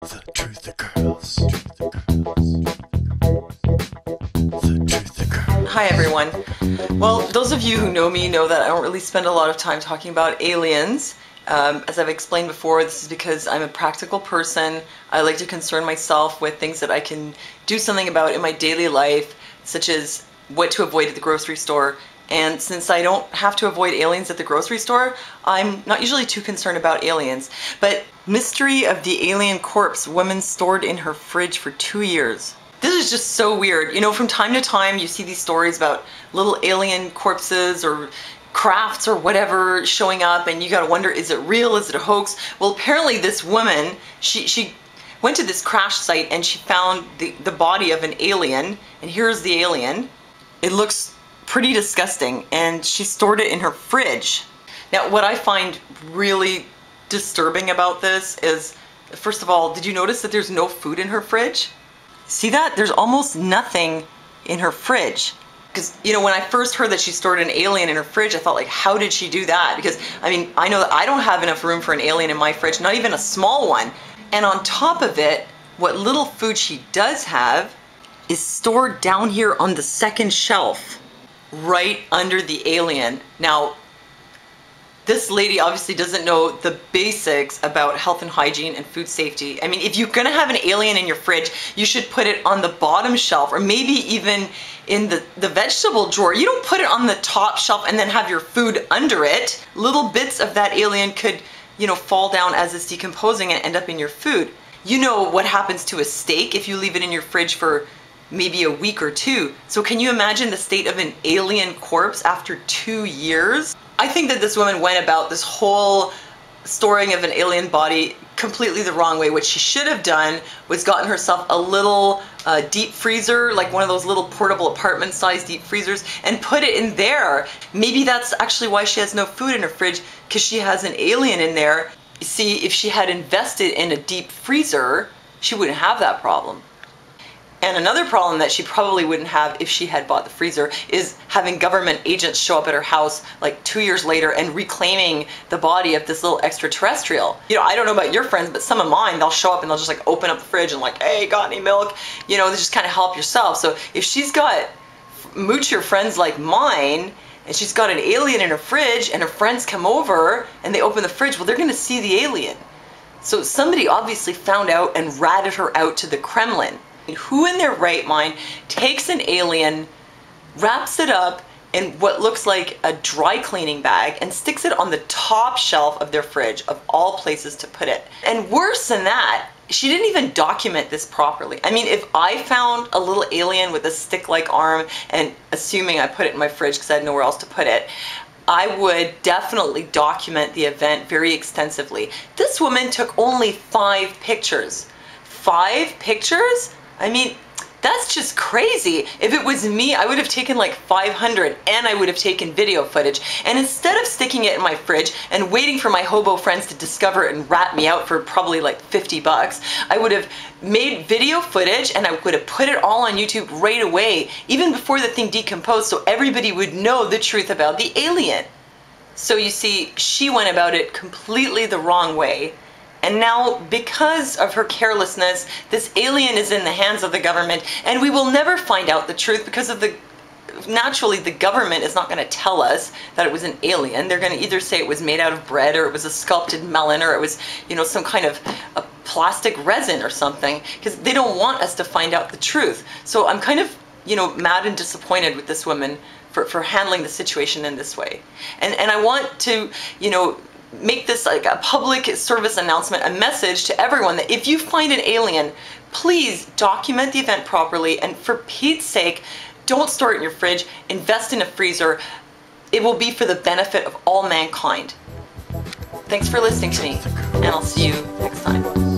The Truther Girls. The Truther Girls. Hi everyone. Well, those of you who know me know that I don't really spend a lot of time talking about aliens. As I've explained before, this is because I'm a practical person. I like to concern myself with things that I can do something about in my daily life, such as what to avoid at the grocery store. And since I don't have to avoid aliens at the grocery store, I'm not usually too concerned about aliens. But mystery of the alien corpse woman stored in her fridge for 2 years. This is just so weird. You know, from time to time you see these stories about little alien corpses or crafts or whatever showing up, and you gotta wonder, is it real? Is it a hoax? Well, apparently this woman, she went to this crash site and she found the body of an alien, and here's the alien. It looks pretty disgusting, and she stored it in her fridge. Now, what I find really disturbing about this is, first of all, did you notice that there's no food in her fridge? See that? There's almost nothing in her fridge. Because, you know, when I first heard that she stored an alien in her fridge, I thought, like, how did she do that? Because, I mean, I know that I don't have enough room for an alien in my fridge, not even a small one. And on top of it, what little food she does have is stored down here on the second shelf, right under the alien. Now, this lady obviously doesn't know the basics about health and hygiene and food safety. I mean, if you're gonna have an alien in your fridge, you should put it on the bottom shelf, or maybe even in the vegetable drawer. You don't put it on the top shelf and then have your food under it. Little bits of that alien could, you know, fall down as it's decomposing and end up in your food. You know what happens to a steak if you leave it in your fridge for maybe a week or two. So can you imagine the state of an alien corpse after 2 years? I think that this woman went about this whole storing of an alien body completely the wrong way. What she should have done was gotten herself a little deep freezer, like one of those little portable apartment sized deep freezers, and put it in there. Maybe that's actually why she has no food in her fridge, because she has an alien in there. You see, if she had invested in a deep freezer, she wouldn't have that problem. And another problem that she probably wouldn't have if she had bought the freezer is having government agents show up at her house like 2 years later and reclaiming the body of this little extraterrestrial. You know, I don't know about your friends, but some of mine, they'll show up and they'll just like open up the fridge and like, hey, got any milk? You know, they just kind of help yourself. So if she's got moocher friends like mine, and she's got an alien in her fridge, and her friends come over and they open the fridge, well, they're gonna see the alien. So somebody obviously found out and ratted her out to the Kremlin. Who in their right mind takes an alien, wraps it up in what looks like a dry cleaning bag, and sticks it on the top shelf of their fridge, of all places to put it? And worse than that, she didn't even document this properly. I mean, if I found a little alien with a stick-like arm, and assuming I put it in my fridge because I had nowhere else to put it, I would definitely document the event very extensively. This woman took only 5 pictures. 5 pictures? I mean, that's just crazy. If it was me, I would have taken like 500, and I would have taken video footage. And instead of sticking it in my fridge and waiting for my hobo friends to discover it and rat me out for probably like 50 bucks, I would have made video footage and I would have put it all on YouTube right away, even before the thing decomposed, so everybody would know the truth about the alien. So you see, she went about it completely the wrong way. And now, because of her carelessness, this alien is in the hands of the government, and we will never find out the truth because of naturally the government is not going to tell us that it was an alien. They're going to either say it was made out of bread, or it was a sculpted melon, or it was, you know, some kind of a plastic resin or something, because they don't want us to find out the truth. So I'm kind of, you know, mad and disappointed with this woman for handling the situation in this way. And I want to, you know, make this like a public service announcement, a message to everyone that if you find an alien, please document the event properly, and for Pete's sake, don't store it in your fridge, invest in a freezer. It will be for the benefit of all mankind. Thanks for listening to me, and I'll see you next time.